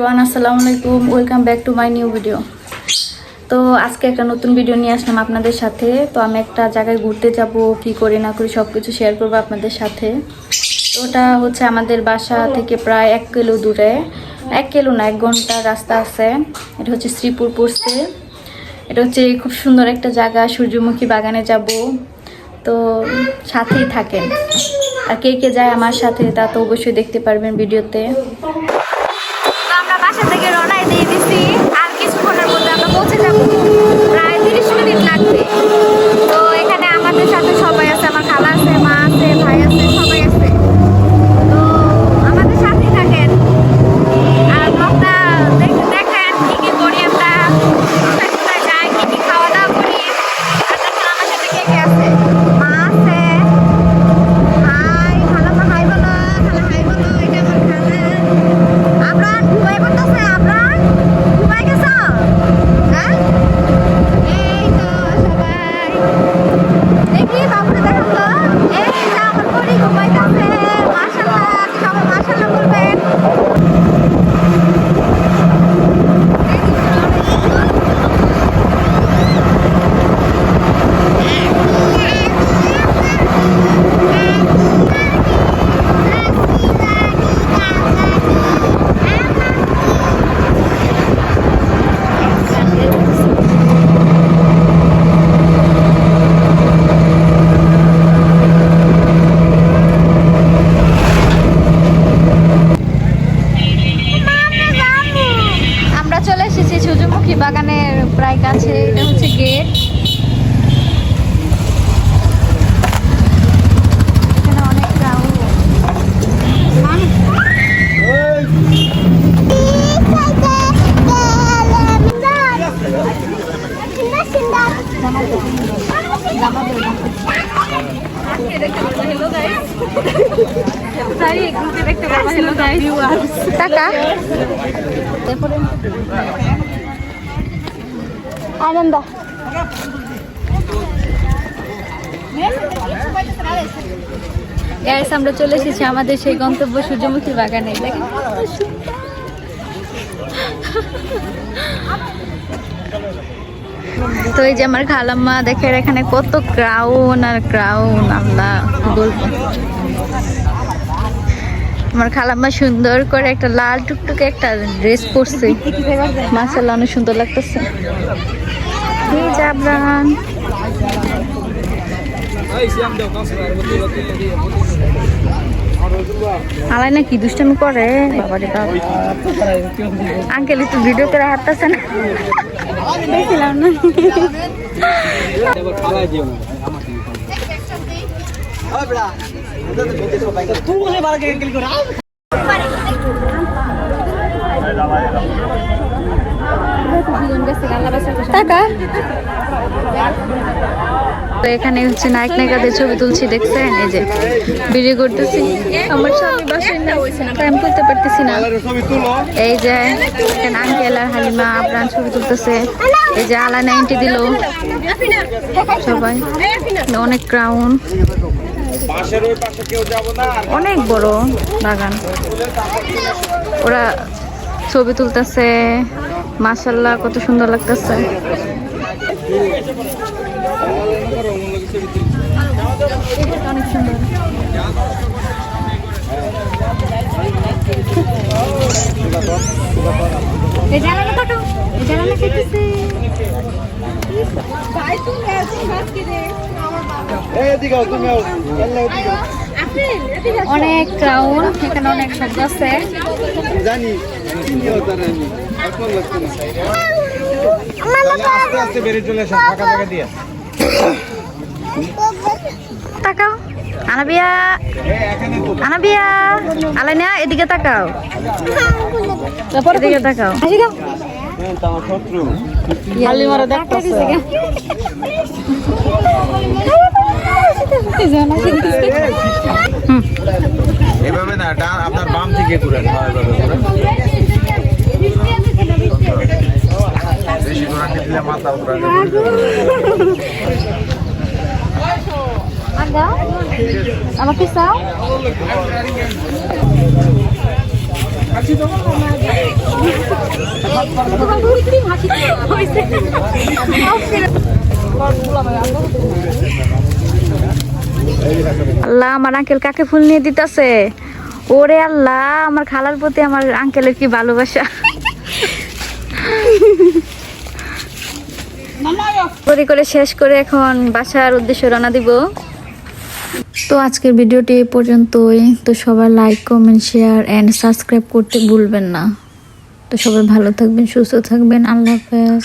Everyone, আসসালামু আলাইকুম। Welcome back to my new video. তো আজকে একটা নতুন ভিডিও নিয়ে আসলাম আপনাদের সাথে। তো আমি একটা জায়গায় ঘুরতে যাব, কি করি না করি সব কিছু শেয়ার করবো আপনাদের সাথে। তো ওটা হচ্ছে আমাদের বাসা থেকে প্রায় 1 কিলো দূরে, 1 কিলো না 1 ঘন্টা রাস্তা আছে। এটা হচ্ছে শ্রীপুর পড়ছে। এটা হচ্ছে খুব সুন্দর একটা জায়গা, সূর্যমুখী বাগানে যাব। তো সাথেই থাকেন, আর কে কে যায় আমার সাথে তা তো অবশ্যই দেখতে পারবেন ভিডিওতে। আমরা বাসা থেকে রওনা দিয়ে দিচ্ছি, আর কিছুক্ষণের মধ্যে আমরা পৌঁছে যাব। প্রায় 30 মিনিট লাগবে। তো এখানে আমাদের সাথে সবাই আছে, আমার খালা আছে, মা আছে, ভাই আছে, সবাই আছে। তো আমাদের সাথেই থাকেন আর ব্লগটা দেখেন কি কি করি আমরা, কোথায় কোথায় যাই, কি কি খাওয়া দাওয়া করি। আর দেখেন আমার সাথে কে কে আছে। মা আছে, হাই খালা, মা হাই বলো, খালা হাই বলো, এটা আমার খালা। আমরা ঘুমাই পড়তেছে, আমরা ঘুমাই গেছ? হ্যাঁ, এই তো সবাই দেখি বাবুরে দেখো তো। এই যে আমার পরি ঘুমাইতেছে। মাশাআল্লাহ, সবাই মাশাআল্লাহ বলবেন। আমরা চলে এসেছি সূর্যমুখী বাগানের প্রায় কাছে। এটা হচ্ছে গেট। এখানে অনেক ক্রাউড। টাকা আনন্দ। গাইস, আমরা চলে এসেছি আমাদের সেই গন্তব্য সূর্যমুখী বাগানে। দেখেন তো এই যে আমার খালাম্মা, দেখেন এখানে কত ক্রাউন আর ক্রাউন। আল্লাহ কি বলবো। আমার খালাম্মা সুন্দর করে একটা লাল টুকটুকে একটা ড্রেস পরছে, মাশাআল্লাহ অনেক সুন্দর লাগতেছে। এই জাবরান আলাই না কি দুষ্টামি করে বাবারে বাবা। আঙ্কেল একটু ভিডিও করে হাঁটতেছে না, দেখছিলাম না। তো এখানে হচ্ছে নায়ক নায়িকাদের ছবি তুলছি, দেখছেন? এই যে ভিডিও করতেছি। আমার স্বামী বাসায় না, টাইম করতে পারতেছি না। এই যে আঙ্কেল আর হালিমা আবরান ছবি তুলতেছে। এই যে আলানা এন্ট্রি দিল সবাই। অনেক ক্রাউন, অনেক বড় বাগান। ওরা ছবি তুলতেছে, মাশাআল্লাহ কত সুন্দর লাগতেছে। অনেক সুন্দর। অনেক ক্রাউন, এখানে অনেক শব্দ আছে। তাকাও আনাবিয়া, আনাবিয়া, আলাইনা এদিকে তাকাও, এদিকে তাকাও। এভাবে না, আপনার বাম থেকে ঘুরেন, বেশি ঘোরাতে দিলে মাথা ঘুরানো। আমাকে চাও আল্লাহ, আমার আঙ্কেল কাকে ফুল নিয়ে দিতেছে। ওরে আল্লাহ, আমার খালার প্রতি আমার আঙ্কেলের কি ভালোবাসা। করে শেষ করে এখন বাসার উদ্দেশ্যে রওনা দিব। তো আজকের ভিডিওটি এই পর্যন্তই। তো সবাই like, comment, share and subscribe করতে ভুলবেন না। তো সবাই ভালো থাকবেন, সুস্থ থাকবেন। আল্লাহ হাফেজ।